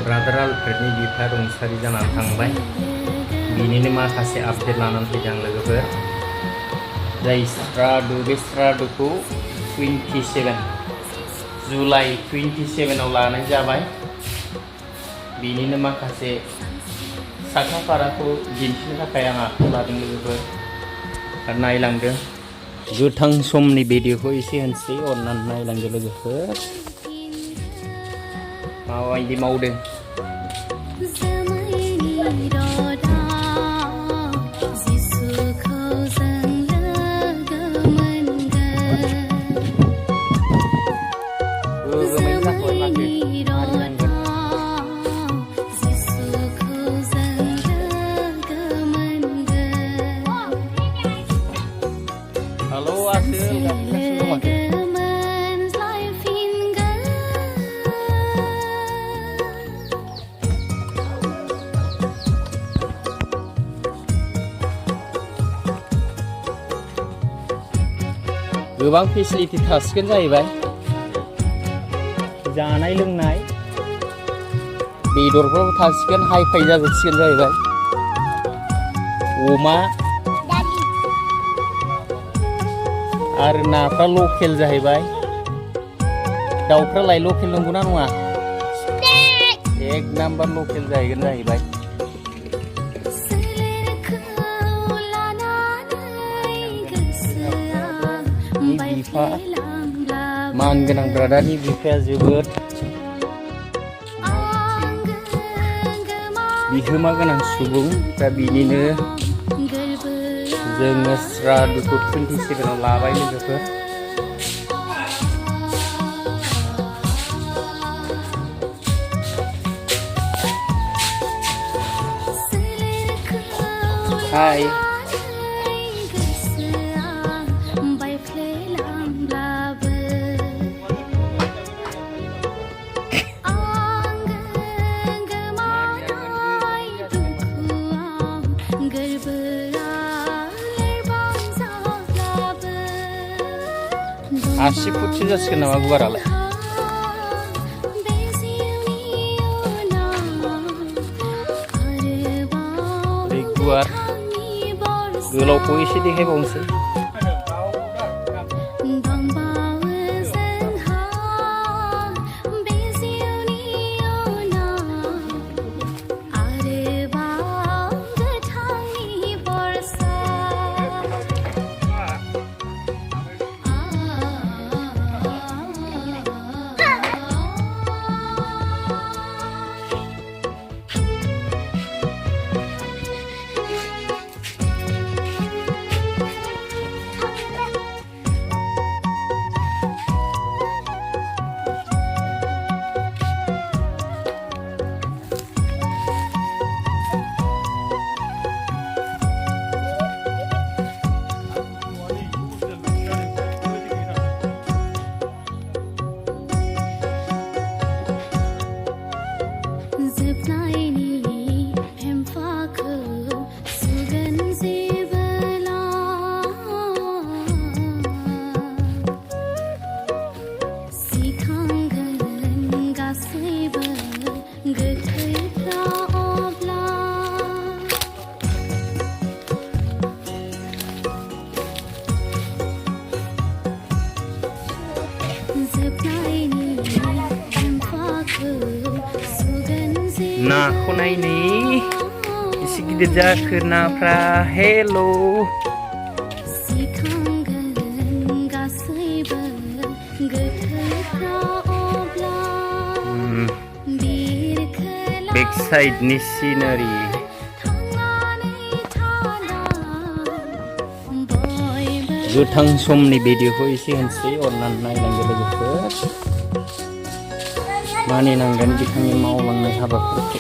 Brother आलफ्रेडनि बिफा रुंसारि जानानै थांबाय। बिनिनो माखासे आपडेट लानानै फैदों आं लोगोफोर। जाय श्राद्ध बे श्राद्धखौ 27 जुलाइ 27आव लानाय जाबाय। बिनिनो माखासे साखाफाराखौ दिन्थिनो थाखाय आं आखायाव लादों लोगोफोर। नायलांदों गोथां समनि भिडिअखौ एसे होनसै, अननानै नायलांदो लोगोफोर माबायदि मावदों। Halo Asil, गोबां फेसिलिटि थासिगोन जाहैबाय। जानाय लोंनाय बेदरफ्राबो थासिगोन, हाइ-फाइ जाजोबसिगोन जाहैबाय। अमा आरो नाफ्रा लकेल जाहैबाय। दाउफ्रालाय लकेल नंगौना नङा? एक नाम्बार लकेल जाहैगोन जाहैबाय। बिफा मानगोनां ब्रादारनि बिफाया जोबोद बिहोमा गोनां सुबुं। दा बिनिनो जोङो श्राद्धखौ 27आव लाबाय लोगोफोर। हाय आसि फुटसो जासिगोन नामा गुवारालाय? ओरै गुवार गोलावखौ एसे देखायबावनोसै। नाखौ नायनि एसे गिदिर जाखो नाफ्रा। हेल' बेक साइडनि सिनारि गोथां समनि भिडिअखौ एसे होनसै, अननानै नायलांदो लोगोफोर। मानिनांगोन बिथांनि मावलांनाय हाबाफोरखौ।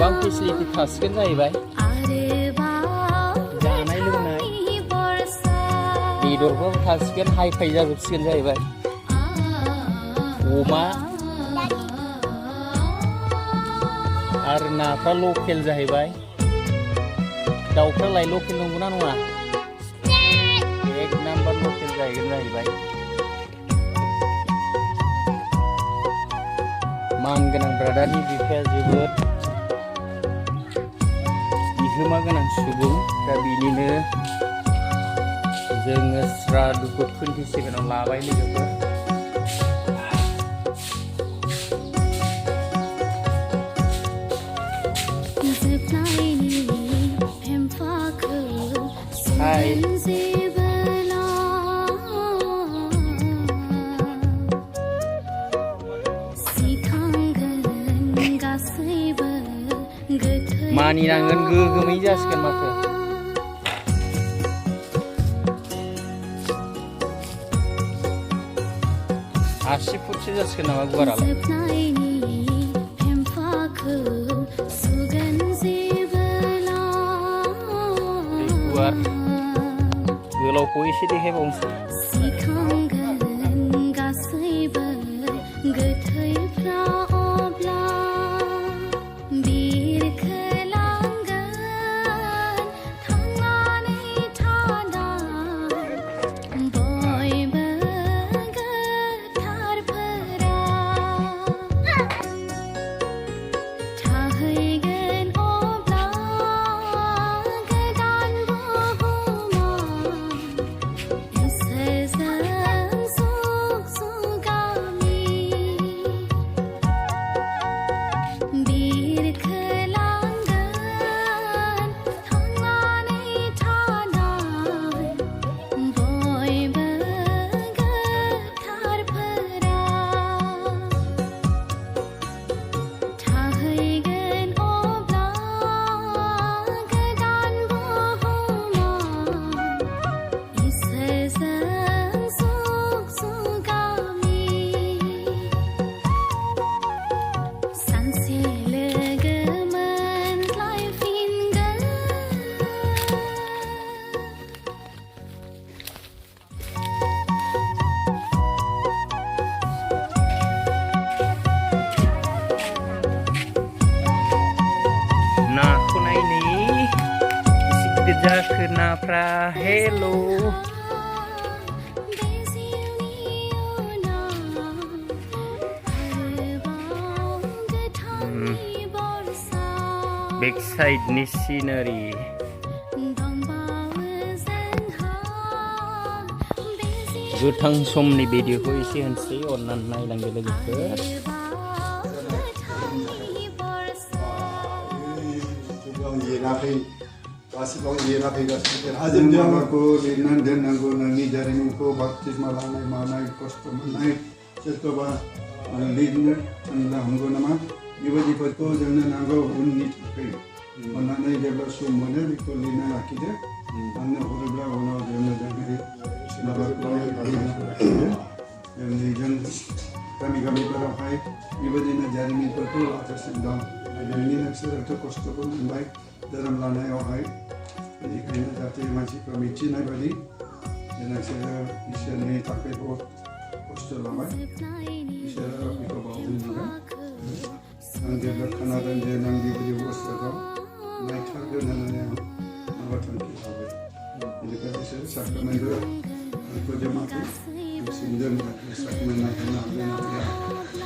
गोबां फेसिलिटि थासिगोन जाहैबाय जानाय लोंनाय बेदरफ्राबो थासिगोन हाइ-फाइ जाजोबसिगोन जाहैबाय अमा आरो नाफ्रा लकेल जाहैबाय दाउफ्रालाय लकेल नंगौना नङा एक नाम्बार लकेल जाहैगोन जाहैबाय मानगोनां ब्रादारनि बिफाया जोबोद बिहोमा गोनां सुबुं दा बिनिनो जोङो श्राद्धखौ 27 लाबाय लोगोफोर हाय मानिनांगोन गोगोमै जासिगोन माथो 80 फुटसो जासिगोन नामा गुवारालाय गुवार गोलावखौ एसे देखायबावनोसै जाखो नाफ्रा हेलो बेक साइडनि सिनारि गोथां समनि भिडिअखौ एसे होनसै अननानै नायलांदो लोगोफोर गासिबो येना फैगासिनो आजेन्डाखौ लिरनानै दोननांगौ नोंनि जारिमिनखौ बाप्तिस्मा लानाय मानाय खस्थ' मोननाय सोरखौबा लिरनो साननो हागौ नामा बेबायदिफोरखौ जोंनो नांगौ उननि थाखाय अन्नानै जेब्ला सम मोनो बेखौ लिरना लाखिदो आंनो हरोब्ला उनाव जोङो माबाखौ जोंनि गामिफोरावहाय बेबायदिनो जारिमिनफोरखौ लागासिनो दं जोंनि नोंसोरथ' खस्थ'खौ मोनबाय धोरोम लानायावहाय बेनिखायनो जाहाथे मानसिफ्रा मिथिनाय बायदि नोंसोरो इसोरनि थाखाय बहुत खस्थ' लाबाय इसोरा बेखौ बावहैनांगोन आं जेब्ला खोनादों जे नों बेबायदि अबस्थाखौ नायथारगोन होननानै आं माबा थांखि लाबाय बेनिखायनो बिसोर साख्रिमोनबो फोजोबाखै बिसोरजों साख्रिमोन नायनो हागोन